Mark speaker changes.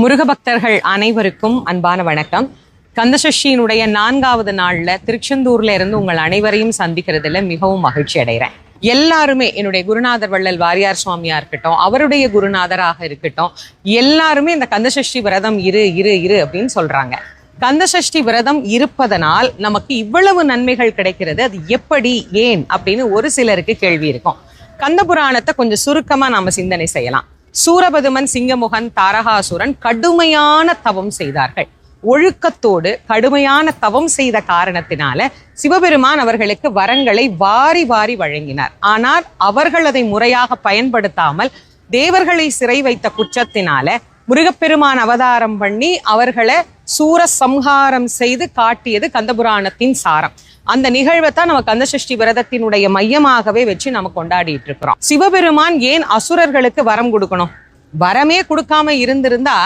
Speaker 1: முருக பக்தர்கள் அனைவருக்கும் அன்பான வணக்கம். கந்தசஷ்டியினுடைய 4வது நாள்ல திருச்செந்தூர்ல இருந்து உங்கள் அனைவரையும் சந்திக்கிறதுல மிகவும் மகிழ்ச்சி அடைகிறேன். எல்லாருமே என்னுடைய குருநாதர் வள்ளல் வாரியார் சுவாமியா இருக்கட்டும், அவருடைய குருநாதராக இருக்கட்டும், எல்லாருமே இந்த கந்தசஷ்டி விரதம் இரு இரு இரு அப்படின்னு சொல்றாங்க. கந்தசஷ்டி விரதம் இருப்பதனால் நமக்கு இவ்வளவு நன்மைகள் கிடைக்கிறது, அது எப்படி, ஏன் அப்படின்னு ஒரு சிலருக்கு கேள்வி இருக்கும். கந்த புராணத்தை கொஞ்சம் சுருக்கமா நாம சிந்தனை செய்யலாம். சூரபதுமன், சிங்கமுகன், தாரகாசுரன் கடுமையான தவம் செய்தார்கள். ஒழுக்கத்தோடு கடுமையான தவம் செய்த காரணத்தினால சிவபெருமான் அவர்களுக்கு வரங்களை வாரி வாரி வழங்கினார். ஆனால் அவர்கள் அதை முறையாக பயன்படுத்தாமல் தேவர்களை சிறை வைத்த குற்றத்தினால முருகப்பெருமான் அவதாரம் பண்ணி அவர்களை சூர சம்ஹாரம் செய்து காட்டியது கந்தபுராணத்தின் சாரம். அந்த நிகழ்வை தான் நம்ம கந்தசஷ்டி விரதத்தினுடைய மையமாகவே வச்சு நம்ம கொண்டாடிட்டு இருக்கிறோம். சிவபெருமான் ஏன் அசுரர்களுக்கு வரம் கொடுக்கணும்? வரமே கொடுக்காம இருந்திருந்தா